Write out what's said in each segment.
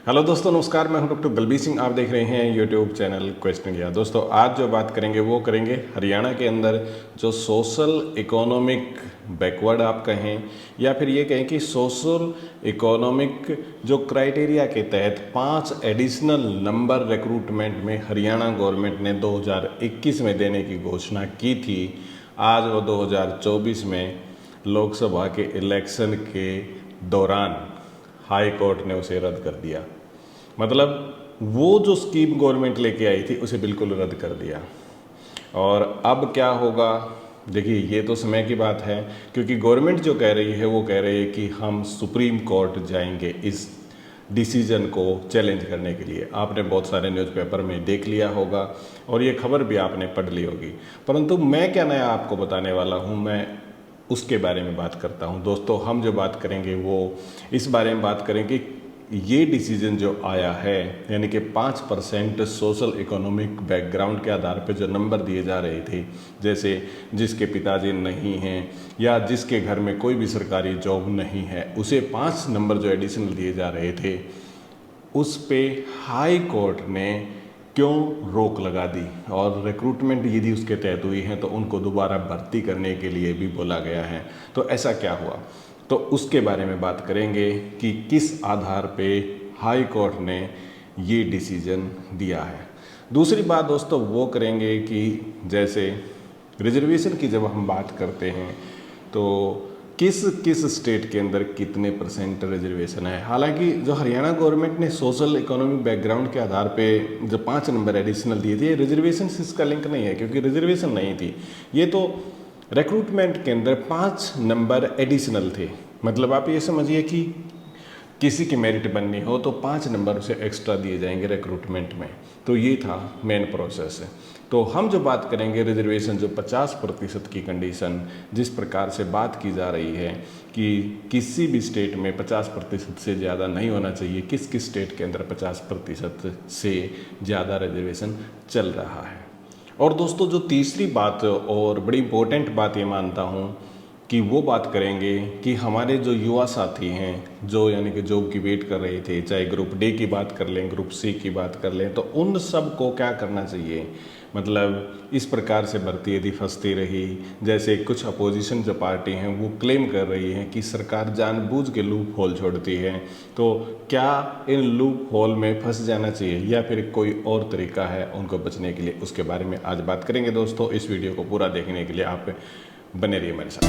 Hello दोस्तों, नमस्कार। मैं हूं डॉक्टर बलबीर सिंह। आप देख रहे हैं यूट्यूब चैनल क्वेश्चन इंडिया। दोस्तों, आज जो बात करेंगे वो करेंगे हरियाणा के अंदर जो सोशल इकोनॉमिक बैकवर्ड आप कहें या फिर ये कहें कि सोशल इकोनॉमिक जो क्राइटेरिया के तहत 5 एडिशनल नंबर रिक्रूटमेंट में हरियाणा गवर्नमेंट ने 2021 में देने की घोषणा की थी। आज वो 2024 में लोकसभा के इलेक्शन के दौरान हाई कोर्ट ने उसे रद्द कर दिया। मतलब वो जो स्कीम गवर्नमेंट लेके आई थी उसे बिल्कुल रद्द कर दिया। और अब क्या होगा, देखिए ये तो समय की बात है, क्योंकि गवर्नमेंट जो कह रही है वो कह रही है कि हम सुप्रीम कोर्ट जाएंगे इस डिसीजन को चैलेंज करने के लिए। आपने बहुत सारे न्यूज़पेपर में देख लिया होगा और ये खबर भी आपने पढ़ ली होगी, परंतु मैं क्या नया आपको बताने वाला हूँ, मैं उसके बारे में बात करता हूँ। दोस्तों, हम जो बात करेंगे वो इस बारे में बात करेंगे ये डिसीजन जो आया है, यानी कि 5% सोशल इकोनॉमिक बैकग्राउंड के आधार पे जो नंबर दिए जा रहे थे, जैसे जिसके पिताजी नहीं हैं या जिसके घर में कोई भी सरकारी जॉब नहीं है, उसे 5 नंबर जो एडिशनल दिए जा रहे थे, उस पे हाई कोर्ट ने क्यों रोक लगा दी। और रिक्रूटमेंट यदि उसके तहत हुई है तो उनको दोबारा भर्ती करने के लिए भी बोला गया है। तो ऐसा क्या हुआ, तो उसके बारे में बात करेंगे कि किस आधार पे हाई कोर्ट ने ये डिसीजन दिया है। दूसरी बात दोस्तों वो करेंगे कि जैसे रिजर्वेशन की जब हम बात करते हैं तो किस किस स्टेट के अंदर कितने % रिजर्वेशन है। हालांकि जो हरियाणा गवर्नमेंट ने सोशल इकोनॉमिक बैकग्राउंड के आधार पे जो 5 नंबर एडिशनल दिए थे, रिजर्वेशन से इसका लिंक नहीं है, क्योंकि रिजर्वेशन नहीं थी। ये तो रिक्रूटमेंट के अंदर 5 नंबर एडिशनल थे। मतलब आप ये समझिए कि किसी की मेरिट बननी हो तो 5 नंबर उसे एक्स्ट्रा दिए जाएंगे रिक्रूटमेंट में। तो ये था मेन प्रोसेस। तो हम जो बात करेंगे रिजर्वेशन जो 50% की कंडीशन जिस प्रकार से बात की जा रही है कि किसी भी स्टेट में 50% से ज़्यादा नहीं होना चाहिए, किस किस स्टेट के अंदर 50% से ज़्यादा रिजर्वेशन चल रहा है। और दोस्तों, जो तीसरी बात और बड़ी इम्पोर्टेंट बात ये मानता हूँ कि वो बात करेंगे कि हमारे जो युवा साथी हैं जो यानी कि जॉब की वेट कर रहे थे, चाहे ग्रुप डी की बात कर लें, ग्रुप सी की बात कर लें, तो उन सब को क्या करना चाहिए। मतलब इस प्रकार से भर्ती यदि फंसती रही, जैसे कुछ अपोजिशन जो पार्टी हैं वो क्लेम कर रही हैं कि सरकार जानबूझ के लूप होल छोड़ती है, तो क्या इन लूप होल में फंस जाना चाहिए या फिर कोई और तरीका है उनको बचने के लिए, उसके बारे में आज बात करेंगे। दोस्तों, इस वीडियो को पूरा देखने के लिए आप बने रहिए मेरे साथ।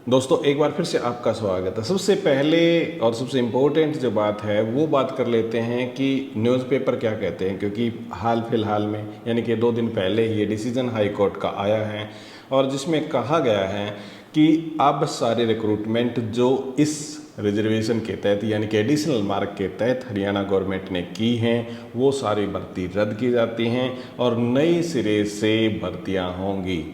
दोस्तों, एक बार फिर से आपका स्वागत है। सबसे पहले और सबसे इम्पोर्टेंट जो बात है वो बात कर लेते हैं कि न्यूज़पेपर क्या कहते हैं, क्योंकि हाल फिलहाल में यानी कि 2 दिन पहले ये डिसीजन हाई कोर्ट का आया है और जिसमें कहा गया है कि अब सारे रिक्रूटमेंट जो इस रिजर्वेशन के तहत यानी कि एडिशनल मार्क के तहत हरियाणा गवर्नमेंट ने की हैं, वो सारी भर्ती रद्द की जाती हैं और नए सिरे से भर्तियां होंगी।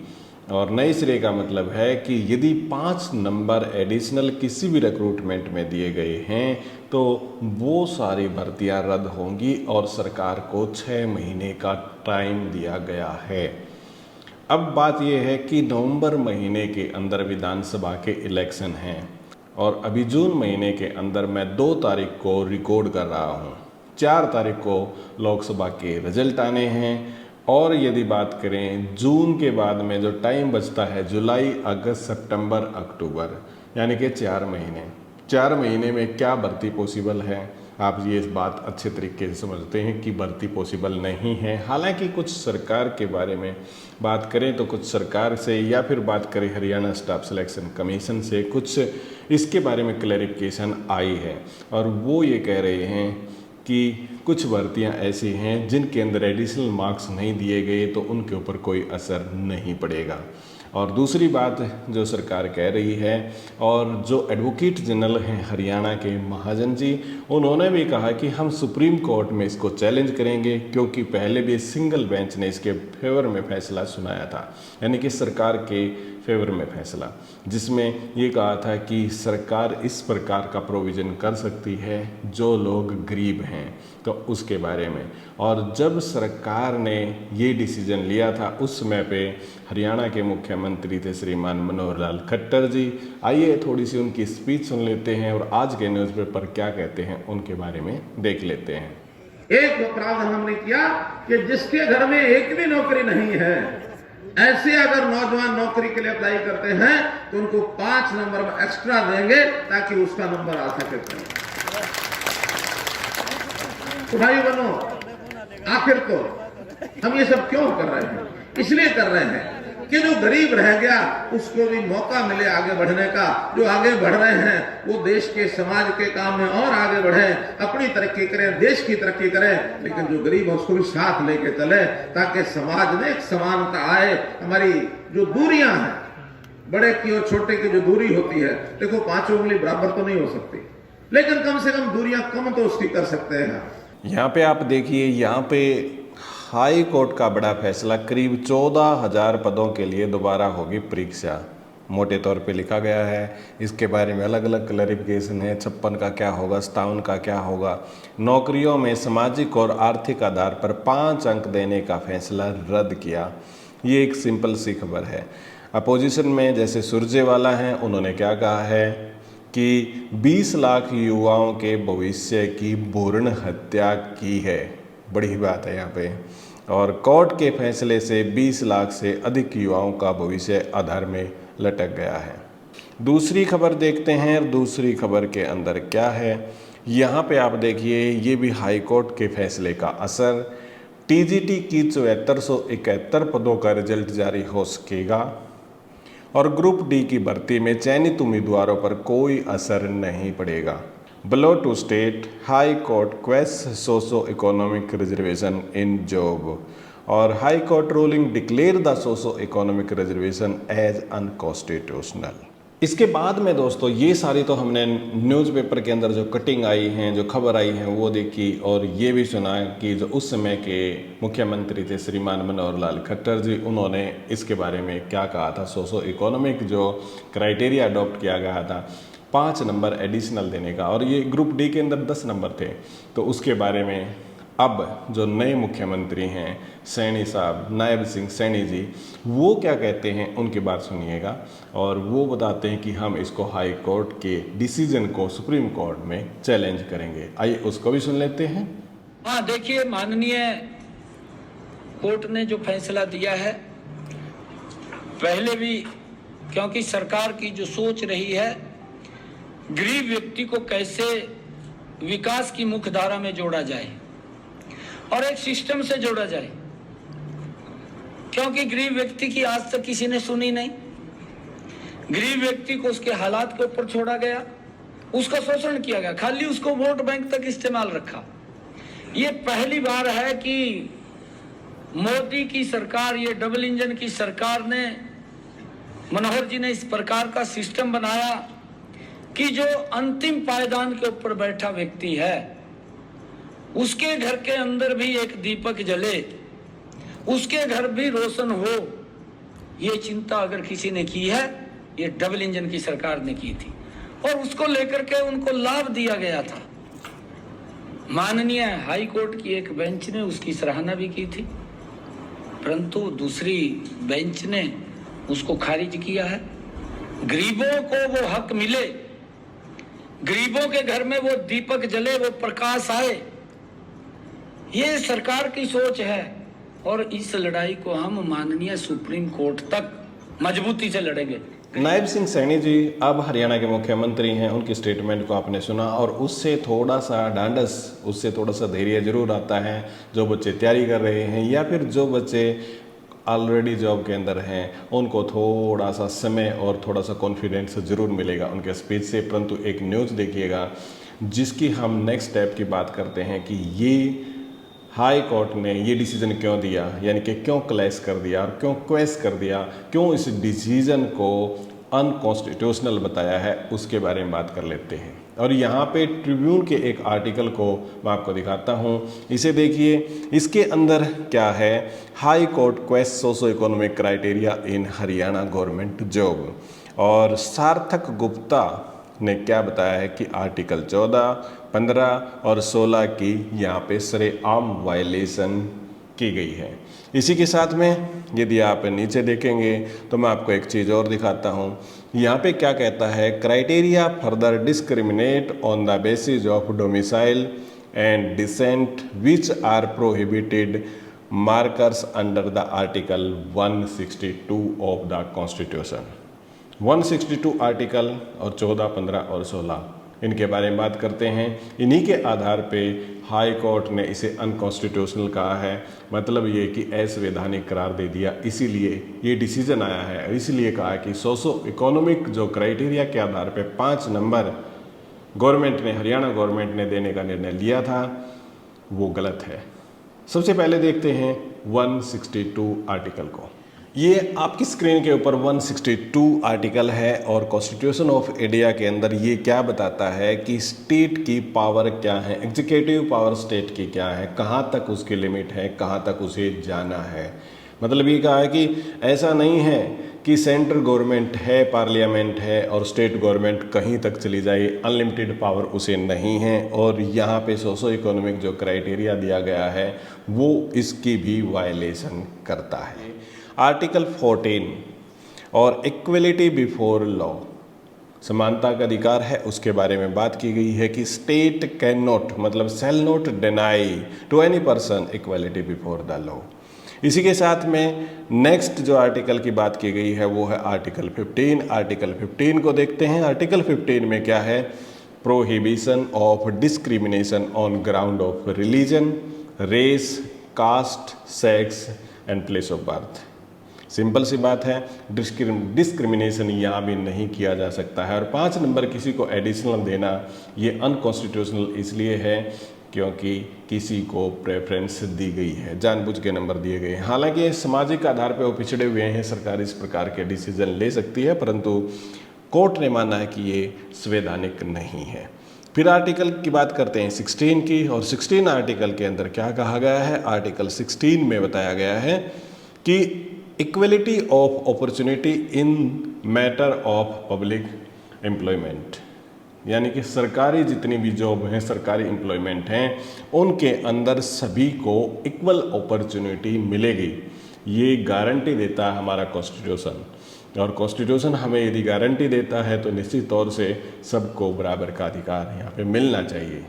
और नए सिरे का मतलब है कि यदि 5 नंबर एडिशनल किसी भी रिक्रूटमेंट में दिए गए हैं तो वो सारी भर्तियां रद्द होंगी और सरकार को 6 महीने का टाइम दिया गया है। अब बात यह है कि नवंबर महीने के अंदर विधानसभा के इलेक्शन हैं और अभी जून महीने के अंदर मैं 2 तारीख को रिकॉर्ड कर रहा हूँ। 4 तारीख को लोकसभा के रिजल्ट आने हैं और यदि बात करें जून के बाद में जो टाइम बचता है, जुलाई, अगस्त, सितंबर, अक्टूबर, यानी कि 4 महीने में क्या भर्ती पॉसिबल है। आप ये इस बात अच्छे तरीके से समझते हैं कि भर्ती पॉसिबल नहीं है। हालांकि कुछ सरकार के बारे में बात करें तो कुछ सरकार से या फिर बात करें हरियाणा स्टाफ सिलेक्शन कमीशन से कुछ इसके बारे में क्लैरिफिकेशन आई है और वो ये कह रहे हैं कि कुछ भर्तियां ऐसी हैं जिनके अंदर एडिशनल मार्क्स नहीं दिए गए तो उनके ऊपर कोई असर नहीं पड़ेगा। और दूसरी बात जो सरकार कह रही है और जो एडवोकेट जनरल हैं हरियाणा के महाजन जी, उन्होंने भी कहा कि हम सुप्रीम कोर्ट में इसको चैलेंज करेंगे, क्योंकि पहले भी सिंगल बेंच ने इसके फेवर में फैसला सुनाया था, यानी कि सरकार के फेवर में फैसला, जिसमें ये कहा था कि सरकार इस प्रकार का प्रोविज़न कर सकती है जो लोग गरीब हैं, तो उसके बारे में। और जब सरकार ने ये डिसीजन लिया था उस समय पे हरियाणा के मुख्यमंत्री थे श्रीमान मनोहर लाल खट्टर जी। आइए थोड़ी सी उनकी स्पीच सुन लेते हैं और आज के न्यूज़पेपर क्या कहते हैं उनके बारे में देख लेते हैं। एक प्रावधान हमने किया कि जिसके घर में एक भी नौकरी नहीं है, ऐसे अगर नौजवान नौकरी के लिए अप्लाई करते हैं तो उनको 5 नंबर में एक्स्ट्रा देंगे ताकि उसका नंबर आ सके। तो भाई बनो, आखिर तो हम ये सब क्यों कर रहे हैं? इसलिए कर रहे हैं कि जो गरीब रह गया उसको भी मौका मिले आगे बढ़ने का। जो आगे बढ़ रहे हैं वो देश के समाज के काम में और आगे बढ़े, अपनी तरक्की करें, देश की तरक्की करें, लेकिन जो गरीब है उसको भी साथ लेके चले ताकि समाज में एक समानता आए। हमारी जो दूरियां हैं, बड़े की और छोटे की जो दूरी होती है, देखो 5 उंगली बराबर तो नहीं हो सकती, लेकिन कम से कम दूरियां कम तो उसकी कर सकते हैं। यहाँ पे आप देखिए, यहाँ पे हाई कोर्ट का बड़ा फैसला, करीब 14,000 पदों के लिए दोबारा होगी परीक्षा, मोटे तौर पे लिखा गया है। इसके बारे में अलग अलग क्लैरिफिकेशन है, 56 का क्या होगा, 57 का क्या होगा। नौकरियों में सामाजिक और आर्थिक आधार पर 5 अंक देने का फैसला रद्द किया। ये एक सिंपल सी खबर है। अपोजिशन में जैसे सुरजेवाला हैं, उन्होंने क्या कहा है कि 20 लाख युवाओं के भविष्य की भ्रूण हत्या की है। बड़ी बात है यहाँ पे। और कोर्ट के फैसले से 20 लाख से अधिक युवाओं का भविष्य अधर में लटक गया है। दूसरी खबर देखते हैं, दूसरी खबर के अंदर क्या है। यहाँ पे आप देखिए, ये भी हाई कोर्ट के फैसले का असर। टीजीटी की 7471 पदों का रिजल्ट जारी हो सकेगा और ग्रुप डी की भर्ती में चयनित उम्मीदवारों पर कोई असर नहीं पड़ेगा। Below to state, High Court quests socio-economic reservation in job और High Court ruling declare the socio-economic reservation as unconstitutional। इसके बाद में दोस्तों, ये सारी तो हमने न्यूज़पेपर के अंदर जो कटिंग आई हैं, जो खबर आई हैं, वो देखी और ये भी सुना कि जो उस समय के मुख्यमंत्री थे श्रीमान मनोहर लाल खट्टर जी, उन्होंने इसके बारे में क्या कहा था। सोशो इकोनॉमिक जो क्राइटेरिया अडॉप्ट किया गया था 5 नंबर एडिशनल देने का, और ये ग्रुप डी के अंदर 10 नंबर थे। तो उसके बारे में अब जो नए मुख्यमंत्री हैं सैनी साहब, नायब सिंह सैनी जी, वो क्या कहते हैं उनकी बात सुनिएगा। और वो बताते हैं कि हम इसको हाई कोर्ट के डिसीजन को सुप्रीम कोर्ट में चैलेंज करेंगे। आइए उसको भी सुन लेते हैं। हाँ, देखिए, माननीय कोर्ट ने जो फैसला दिया है, पहले भी क्योंकि सरकार की जो सोच रही है गरीब व्यक्ति को कैसे विकास की मुख्य धारा में जोड़ा जाए और एक सिस्टम से जोड़ा जाए, क्योंकि गरीब व्यक्ति की आज तक किसी ने सुनी नहीं। गरीब व्यक्ति को उसके हालात के ऊपर छोड़ा गया, उसका शोषण किया गया, खाली उसको वोट बैंक तक इस्तेमाल रखा। ये पहली बार है कि मोदी की सरकार, ये डबल इंजन की सरकार ने, मनोहर जी ने इस प्रकार का सिस्टम बनाया कि जो अंतिम पायदान के ऊपर बैठा व्यक्ति है उसके घर के अंदर भी एक दीपक जले, उसके घर भी रोशन हो। ये चिंता अगर किसी ने की है, ये डबल इंजन की सरकार ने की थी और उसको लेकर के उनको लाभ दिया गया था। माननीय हाई कोर्ट की एक बेंच ने उसकी सराहना भी की थी, परंतु दूसरी बेंच ने उसको खारिज किया है। गरीबों को वो हक मिले, गरीबों के घर में वो दीपक जले, वो प्रकाश आए, ये सरकार की सोच है। और इस लड़ाई को हम माननीय सुप्रीम कोर्ट तक मजबूती से लड़ेंगे। नायब सिंह सैनी जी अब हरियाणा के मुख्यमंत्री हैं, उनकी स्टेटमेंट को आपने सुना और उससे थोड़ा सा ढांढस, उससे थोड़ा सा धैर्य जरूर आता है। जो बच्चे तैयारी कर रहे हैं या फिर जो बच्चे ऑलरेडी जॉब के अंदर हैं, उनको थोड़ा सा समय और थोड़ा सा कॉन्फिडेंस ज़रूर मिलेगा उनके स्पीच से। परंतु एक न्यूज़ देखिएगा जिसकी हम नेक्स्ट स्टेप की बात करते हैं कि ये हाई कोर्ट ने ये डिसीजन क्यों दिया, यानी कि क्यों क्लैश कर दिया और क्यों क्वेश कर दिया, क्यों इस डिसीजन को अनकॉन्स्टिट्यूशनल बताया है उसके बारे में बात कर लेते हैं। और यहाँ पे ट्रिब्यून के एक आर्टिकल को मैं आपको दिखाता हूँ, इसे देखिए। इसके अंदर क्या है, high court question socio economic criteria in Haryana government job. और सार्थक गुप्ता ने क्या बताया है कि आर्टिकल 14, 15 और 16 की यहाँ पे सरेआम वायलेशन की गई है। इसी के साथ में यदि आप नीचे देखेंगे तो मैं आपको एक चीज़ और दिखाता हूँ। यहाँ पे क्या कहता है, criteria further discriminate on the basis of domicile and descent which are prohibited markers under the article 162 of the constitution. 162 article और 14, 15 और 16 इनके बारे में बात करते हैं। इन्हीं के आधार पे हाई कोर्ट ने इसे अनकॉन्स्टिट्यूशनल कहा है, मतलब ये कि असंवैधानिक करार दे दिया। इसीलिए ये डिसीजन आया है, इसलिए कहा कि सोशो इकोनॉमिक जो क्राइटेरिया के आधार पे 5 नंबर गवर्नमेंट ने, हरियाणा गवर्नमेंट ने देने का निर्णय लिया था, वो गलत है। सबसे पहले देखते हैं 162 आर्टिकल को। ये आपकी स्क्रीन के ऊपर 162 आर्टिकल है और कॉन्स्टिट्यूशन ऑफ इंडिया के अंदर ये क्या बताता है कि स्टेट की पावर क्या है, एग्जीक्यूटिव पावर स्टेट की क्या है, कहाँ तक उसकी लिमिट है, कहाँ तक उसे जाना है। मतलब ये कहा है कि ऐसा नहीं है कि सेंट्रल गवर्नमेंट है, पार्लियामेंट है और स्टेट गवर्नमेंट कहीं तक चली जाए, अनलिमिटेड पावर उसे नहीं है। और यहाँ पे सोशो इकोनॉमिक जो क्राइटेरिया दिया गया है वो इसकी भी वायलेशन करता है। आर्टिकल 14 और इक्वलिटी बिफोर लॉ, समानता का अधिकार है, उसके बारे में बात की गई है कि स्टेट कैन नॉट, मतलब shall not deny to any person equality before the law. इसी के साथ में नेक्स्ट जो आर्टिकल की बात की गई है वो है आर्टिकल 15। आर्टिकल 15 को देखते हैं। आर्टिकल 15 में क्या है, prohibition of discrimination on ground of religion, race, caste, sex and place of birth. Simple सी बात है, डिस्क्रिमिनेशन यहाँ भी नहीं किया जा सकता है। और 5 नंबर किसी को एडिशनल देना ये अनकॉन्स्टिट्यूशनल इसलिए है क्योंकि किसी को प्रेफरेंस दी गई है, जानबूझ के नंबर दिए गए हैं। हालांकि सामाजिक आधार पर वो पिछड़े हुए हैं, सरकार इस प्रकार के डिसीजन ले सकती है, परंतु कोर्ट ने माना है कि ये संवैधानिक नहीं है। फिर आर्टिकल की बात करते हैं 16 की, और 16 आर्टिकल के अंदर क्या कहा गया है। आर्टिकल 16 में बताया गया है कि equality of opportunity in matter of public employment, यानी कि सरकारी जितनी भी जॉब हैं, सरकारी एम्प्लॉयमेंट हैं, उनके अंदर सभी को इक्वल अपॉर्चुनिटी मिलेगी। ये गारंटी देता है हमारा कॉन्स्टिट्यूशन, और कॉन्स्टिट्यूशन हमें यदि गारंटी देता है तो निश्चित तौर से सबको बराबर का अधिकार यहाँ पे मिलना चाहिए।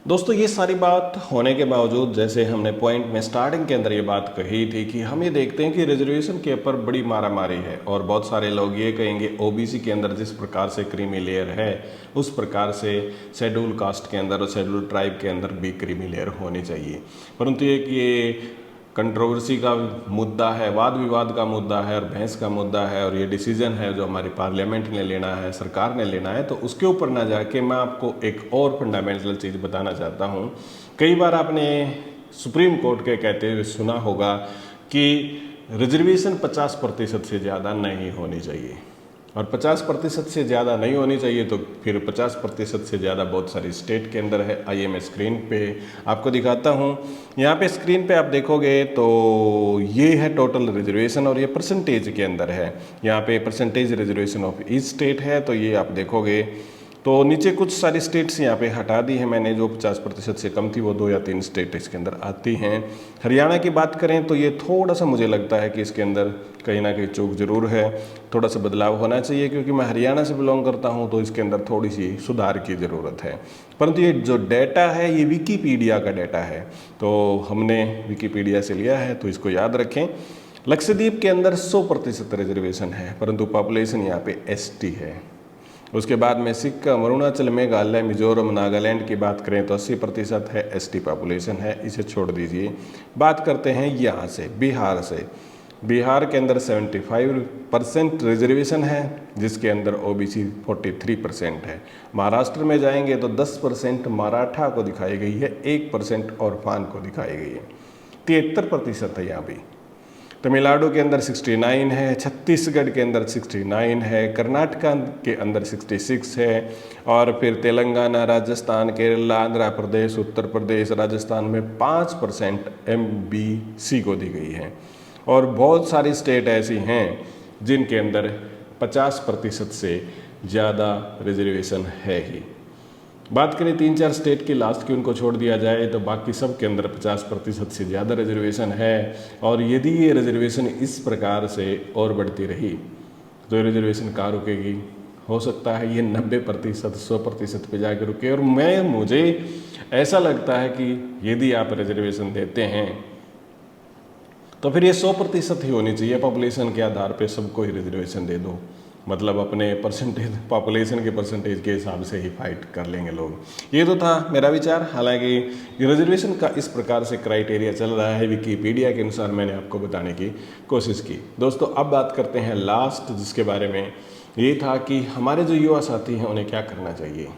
दोस्तों, ये सारी बात होने के बावजूद, जैसे हमने पॉइंट में स्टार्टिंग के अंदर ये बात कही थी कि हम ये देखते हैं कि रिजर्वेशन के ऊपर बड़ी मारामारी है, और बहुत सारे लोग ये कहेंगे ओबीसी के अंदर जिस प्रकार से क्रीमी लेयर है उस प्रकार से शेड्यूल कास्ट के अंदर और शेड्यूल ट्राइब के अंदर भी क्रीमी लेयर होनी चाहिए। परंतु ये कंट्रोवर्सी का मुद्दा है, वाद विवाद का मुद्दा है और बहस का मुद्दा है, और ये डिसीजन है जो हमारी पार्लियामेंट ने लेना है, सरकार ने लेना है। तो उसके ऊपर ना जाके मैं आपको एक और फंडामेंटल चीज़ बताना चाहता हूँ। कई बार आपने सुप्रीम कोर्ट के कहते हुए सुना होगा कि रिजर्वेशन 50% से ज़्यादा नहीं होनी चाहिए, और 50% से ज़्यादा नहीं होनी चाहिए तो फिर 50% से ज़्यादा बहुत सारी स्टेट के अंदर है। आइए मैं स्क्रीन पे आपको दिखाता हूँ। यहाँ पे स्क्रीन पे आप देखोगे तो ये है टोटल रिजर्वेशन, और ये परसेंटेज के अंदर है। यहाँ पे percentage reservation of each state है, तो ये आप देखोगे तो नीचे कुछ सारी स्टेट्स यहाँ पे हटा दी है मैंने, जो 50% से कम थी, वो 2 या 3 स्टेट इसके अंदर आती हैं। हरियाणा की बात करें तो ये थोड़ा सा मुझे लगता है कि इसके अंदर कहीं ना कहीं चूक जरूर है, थोड़ा सा बदलाव होना चाहिए, क्योंकि मैं हरियाणा से बिलोंग करता हूँ तो इसके अंदर थोड़ी सी सुधार की ज़रूरत है। परंतु ये जो डाटा है ये विकीपीडिया का डाटा है, तो हमने विकीपीडिया से लिया है, तो इसको याद रखें। लक्षद्वीप के अंदर 100% रिजर्वेशन है, परंतु पॉपुलेशन यहाँ पे ST है। उसके बाद में सिक्किम, अरुणाचल, मेघालय, मिजोरम, नागालैंड की बात करें तो 80% है, ST पॉपुलेशन है, इसे छोड़ दीजिए। बात करते हैं यहाँ से बिहार से। बिहार के अंदर 75% रिजर्वेशन है, जिसके अंदर OBC 43% है। महाराष्ट्र में जाएंगे तो 10% मराठा को दिखाई गई है, 1% ऑर्फान को दिखाई गई है, 73% है यहाँ भी। तमिलनाडु के अंदर 69 है, छत्तीसगढ़ के अंदर 69 है, कर्नाटका के अंदर 66 है, और फिर तेलंगाना, राजस्थान, केरला, आंध्र प्रदेश, उत्तर प्रदेश, राजस्थान में 5% MBC को दी गई है। और बहुत सारी स्टेट ऐसी हैं जिनके अंदर 50% से ज़्यादा रिजर्वेशन है ही। बात करें 3-4 स्टेट की लास्ट की, उनको छोड़ दिया जाए तो बाकी सब के अंदर 50% से ज़्यादा रिजर्वेशन है। और यदि ये रिजर्वेशन इस प्रकार से और बढ़ती रही तो ये रिजर्वेशन कहाँ रुकेगी? हो सकता है ये 90%, 100% पे जाकर रुके। और मुझे ऐसा लगता है कि यदि आप रिजर्वेशन देते हैं तो फिर ये 100% ही होनी चाहिए। पॉपुलेशन के आधार पे सबको ही रिजर्वेशन दे दो, मतलब अपने परसेंटेज, पॉपुलेशन के परसेंटेज के हिसाब से ही फाइट कर लेंगे लोग। ये तो था मेरा विचार। हालांकि रिजर्वेशन का इस प्रकार से क्राइटेरिया चल रहा है, विकिपीडिया के अनुसार मैंने आपको बताने की कोशिश की। दोस्तों अब बात करते हैं लास्ट, जिसके बारे में ये था कि हमारे जो युवा साथी हैं उन्हें क्या करना चाहिए।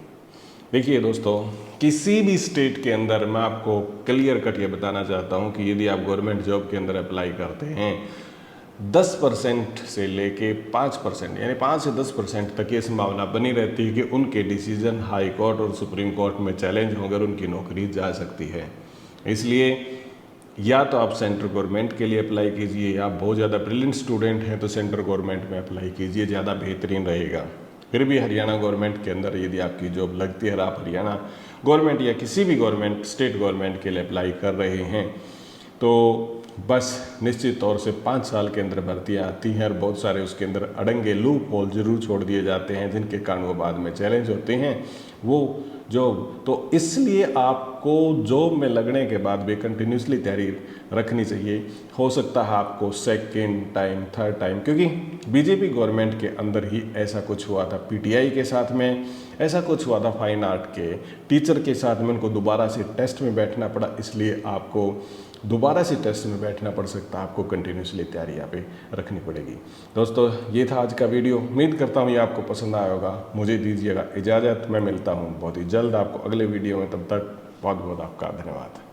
देखिए दोस्तों, किसी भी स्टेट के अंदर मैं आपको क्लियर कट ये बताना चाहता हूँ कि यदि आप गवर्नमेंट जॉब के अंदर अप्लाई करते हैं, 10% से लेके 5%, यानी 5 से 10% तक ये संभावना बनी रहती है कि उनके डिसीजन हाई कोर्ट और सुप्रीम कोर्ट में चैलेंज होकर उनकी नौकरी जा सकती है। इसलिए या तो आप सेंट्रल गवर्नमेंट के लिए अप्लाई कीजिए, या आप बहुत ज़्यादा ब्रिलियंट स्टूडेंट हैं तो सेंट्रल गवर्नमेंट में अप्लाई कीजिए, ज़्यादा बेहतरीन रहेगा। फिर भी हरियाणा गवर्नमेंट के अंदर यदि आपकी जॉब लगती है और आप हरियाणा गवर्नमेंट या किसी भी गवर्नमेंट, स्टेट गवर्नमेंट के लिए अप्लाई कर रहे हैं, तो बस निश्चित तौर से 5 साल के अंदर भर्तियाँ आती हैं और बहुत सारे उसके अंदर अड़ंगे, लूप होल जरूर छोड़ दिए जाते हैं, जिनके कारण वो बाद में चैलेंज होते हैं वो जॉब। तो इसलिए आपको जॉब में लगने के बाद भी कंटिन्यूसली तैयारी रखनी चाहिए। हो सकता है आपको सेकेंड टाइम, थर्ड टाइम, क्योंकि बीजेपी गवर्नमेंट के अंदर ही ऐसा कुछ हुआ था, पीटीआई के साथ में ऐसा कुछ हुआ था, फाइन आर्ट के टीचर के साथ में उनको दोबारा से टेस्ट में बैठना पड़ा। इसलिए आपको दोबारा से टेस्ट में बैठना पड़ सकता है, आपको कंटिन्यूसली तैयारी यहाँ पे रखनी पड़ेगी। दोस्तों ये था आज का वीडियो, उम्मीद करता हूँ ये आपको पसंद आया होगा। मुझे दीजिएगा इजाज़त, मैं मिलता हूँ बहुत ही जल्द आपको अगले वीडियो में। तब तक बहुत बहुत आपका धन्यवाद।